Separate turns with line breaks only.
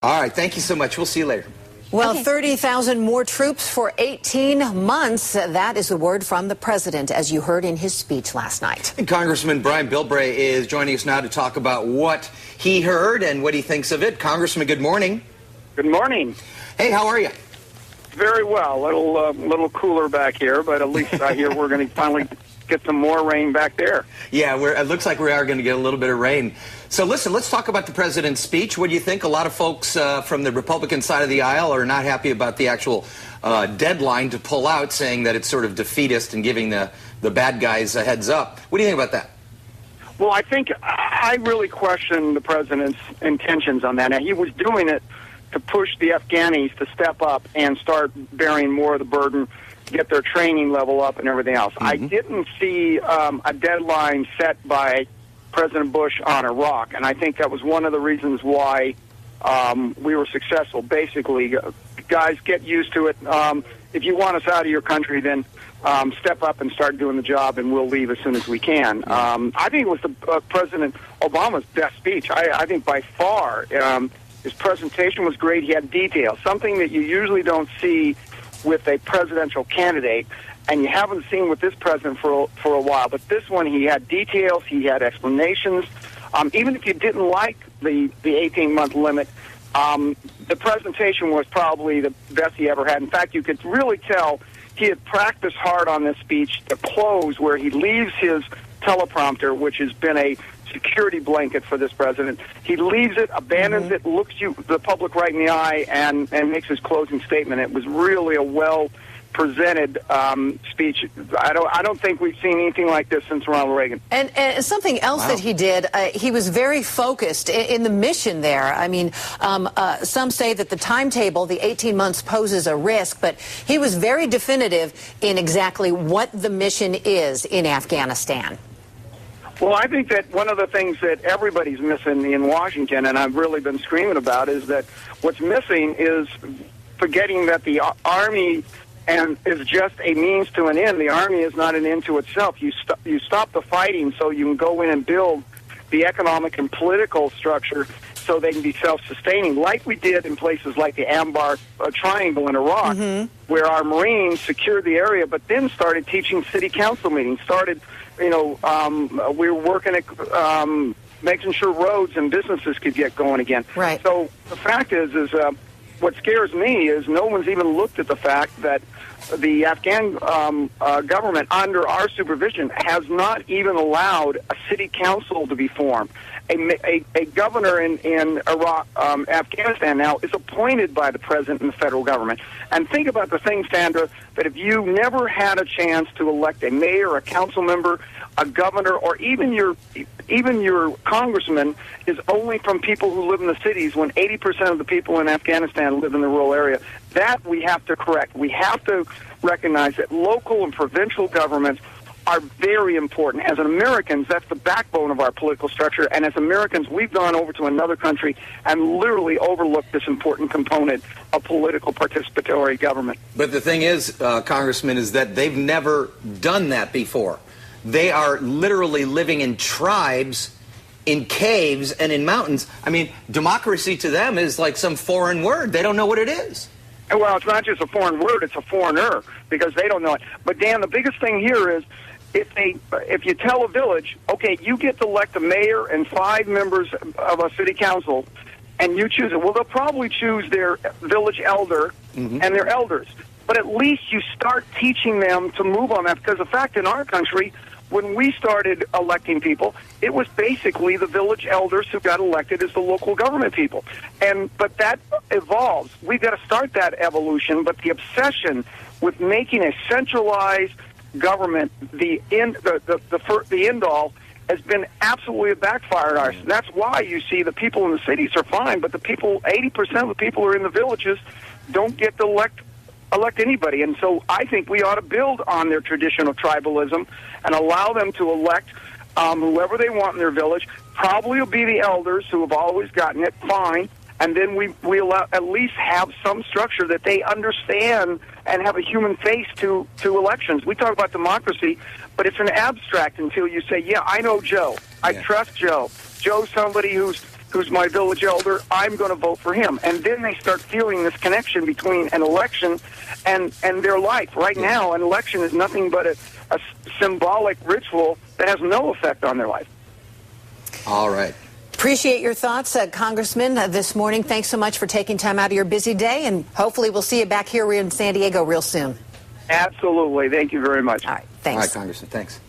All right, thank you so much. We'll see you later.
Well,
Okay.
30,000 more troops for 18 months. That is the word from the president, as you heard in his speech last night.
And Congressman Brian Bilbray is joining us now to talk about what he heard and what he thinks of it. Congressman, good morning.
Good morning.
Hey, how are you?
Very well. A little cooler back here, but at least I hear we're going to finally get some more rain back there.
Yeah, it looks like we are going to get a little bit of rain. So listen, let's talk about the president's speech. What do you think? A lot of folks from the Republican side of the aisle are not happy about the actual deadline to pull out, saying that it's sort of defeatist and giving the bad guys a heads up. What do you think about that?
Well, I really question the president's intentions on that. Now, he was doing it to push the Afghanis to step up and start bearing more of the burden, get their training level up and everything else. I didn't see a deadline set by President Bush on Iraq, and I think that was one of the reasons why we were successful. Basically, guys, get used to it. If you want us out of your country, then step up and start doing the job, and we'll leave as soon as we can. I think it was President Obama's best speech. I think by far his presentation was great. He had details, something that you usually don't see with a presidential candidate, and you haven't seen with this president for a while. But this one, he had details, he had explanations. Even if you didn't like the 18-month limit, the presentation was probably the best he ever had. In fact, you could really tell he had practiced hard on this speech. The close, where he leaves his teleprompter, which has been a security blanket for this president, he leaves it, abandons it, looks the public right in the eye, and makes his closing statement. It was really a well-presented speech. I don't think we've seen anything like this since Ronald Reagan.
And something else that he did, he was very focused in the mission there. I mean, some say that the timetable, the 18 months, poses a risk, but he was very definitive in exactly what the mission is in Afghanistan.
Well, I think that one of the things that everybody's missing in Washington, and I've really been screaming about, is that what's missing is forgetting that the Army is just a means to an end. The Army is not an end to itself. You stop the fighting so you can go in and build the economic and political structure so they can be self-sustaining, like we did in places like the Anbar Triangle in Iraq, where our Marines secured the area, but then started teaching city council meetings, we were working at making sure roads and businesses could get going again.
Right.
So the fact is what scares me is no one's even looked at the fact that the Afghan government, under our supervision, has not even allowed a city council to be formed. A governor in Iraq, Afghanistan now is appointed by the president and the federal government. And think about the thing, Sandra, that if you never had a chance to elect a mayor, a council member, a governor, or even your congressman is only from people who live in the cities, when 80% of the people in Afghanistan live in the rural area, that we have to correct. We have to recognize that local and provincial governments are very important. As Americans, that's the backbone of our political structure, and as Americans, we've gone over to another country and literally overlooked this important component of political participatory government.
But the thing is, Congressman, is that they've never done that before. They are literally living in tribes, in caves, and in mountains. I mean, democracy to them is like some foreign word. They don't know what it is.
Well, it's not just a foreign word, it's a foreigner, because they don't know it. But, Dan, the biggest thing here is if you tell a village, okay, you get to elect a mayor and 5 members of a city council, and you choose it, well, they'll probably choose their village elder and their elders. But at least you start teaching them to move on that, because the fact in our country, when we started electing people, it was basically the village elders who got elected as the local government people. But that evolves. We've got to start that evolution, but the obsession with making a centralized government the end all has been absolutely a backfire at ours. That's why you see the people in the cities are fine, but the people, 80% of the people who are in the villages don't get to elect anybody. And so I think we ought to build on their traditional tribalism and allow them to elect whoever they want in their village. Probably will be the elders who have always gotten it, fine. And then we'll at least have some structure that they understand and have a human face to elections. We talk about democracy, but it's an abstract until you say, yeah, I know Joe. I trust Joe. Joe's somebody who's who's my village elder, I'm going to vote for him. And then they start feeling this connection between an election and their life. Right now, an election is nothing but a symbolic ritual that has no effect on their life.
All right.
Appreciate your thoughts, Congressman, this morning. Thanks so much for taking time out of your busy day, and hopefully we'll see you back here in San Diego real soon.
Absolutely. Thank you very much.
All right. Thanks.
All right, Congressman. Thanks.